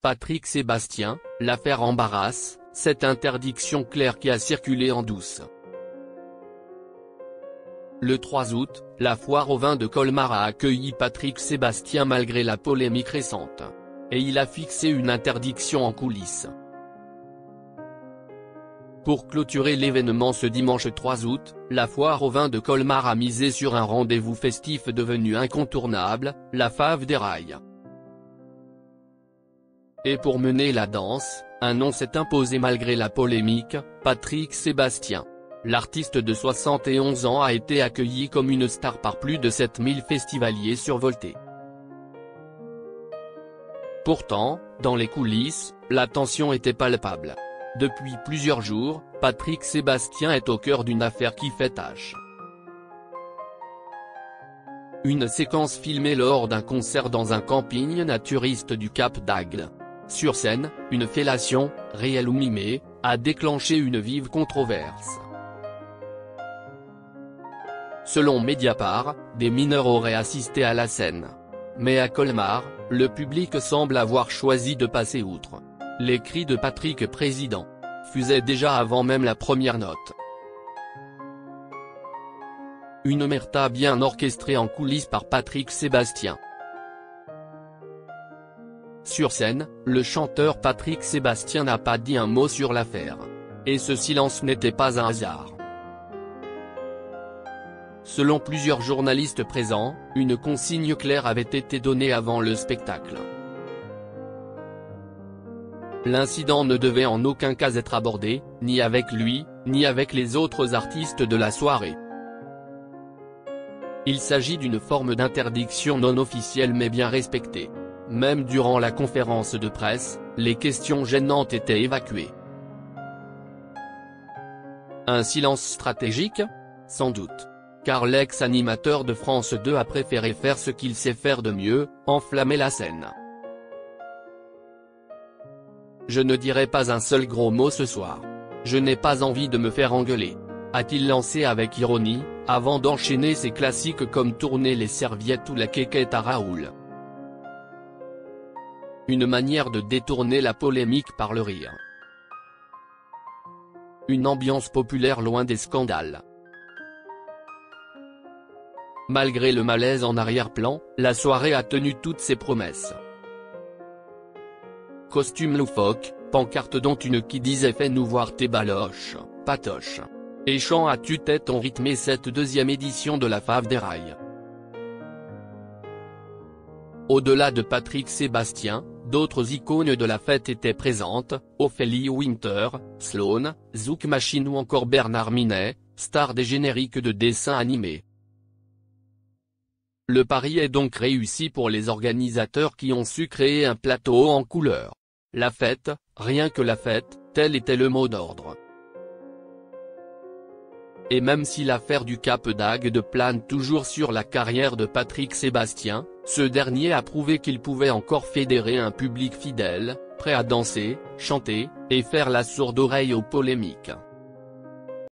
Patrick Sébastien, l'affaire embarrasse, cette interdiction claire qui a circulé en douce. Le 3 août, la foire au vin de Colmar a accueilli Patrick Sébastien malgré la polémique récente. Et il a fixé une interdiction en coulisses. Pour clôturer l'événement ce dimanche 3 août, la foire au vin de Colmar a misé sur un rendez-vous festif devenu incontournable, la Fave des Rails. Et pour mener la danse, un nom s'est imposé malgré la polémique, Patrick Sébastien. L'artiste de 71 ans a été accueilli comme une star par plus de 7000 festivaliers survoltés. Pourtant, dans les coulisses, la tension était palpable. Depuis plusieurs jours, Patrick Sébastien est au cœur d'une affaire qui fait tache. Une séquence filmée lors d'un concert dans un camping naturiste du Cap d'Agde. Sur scène, une fellation, réelle ou mimée, a déclenché une vive controverse. Selon Mediapart, des mineurs auraient assisté à la scène. Mais à Colmar, le public semble avoir choisi de passer outre. Les cris de Patrick Président fusaient déjà avant même la première note. Une omerta bien orchestrée en coulisses par Patrick Sébastien. Sur scène, le chanteur Patrick Sébastien n'a pas dit un mot sur l'affaire. Et ce silence n'était pas un hasard. Selon plusieurs journalistes présents, une consigne claire avait été donnée avant le spectacle. L'incident ne devait en aucun cas être abordé, ni avec lui, ni avec les autres artistes de la soirée. Il s'agit d'une forme d'interdiction non officielle mais bien respectée. Même durant la conférence de presse, les questions gênantes étaient évacuées. Un silence stratégique ? Sans doute. Car l'ex-animateur de France 2 a préféré faire ce qu'il sait faire de mieux, enflammer la scène. Je ne dirai pas un seul gros mot ce soir. Je n'ai pas envie de me faire engueuler. A-t-il lancé avec ironie, avant d'enchaîner ses classiques comme tourner les serviettes ou la quéquette à Raoul. Une manière de détourner la polémique par le rire. Une ambiance populaire loin des scandales. Malgré le malaise en arrière-plan, la soirée a tenu toutes ses promesses. Costumes loufoques, pancartes dont une qui disait « Fais-nous voir tes baloches, patoche » et chants à tue-tête ont rythmé cette deuxième édition de la Fave des Rails. Au-delà de Patrick Sébastien, d'autres icônes de la fête étaient présentes, Ophélie Winter, Sloan, Zouk Machine ou encore Bernard Minet, star des génériques de dessins animés. Le pari est donc réussi pour les organisateurs qui ont su créer un plateau en couleur. La fête, rien que la fête, tel était le mot d'ordre. Et même si l'affaire du Cap d'Agde plane toujours sur la carrière de Patrick Sébastien, ce dernier a prouvé qu'il pouvait encore fédérer un public fidèle, prêt à danser, chanter, et faire la sourde oreille aux polémiques.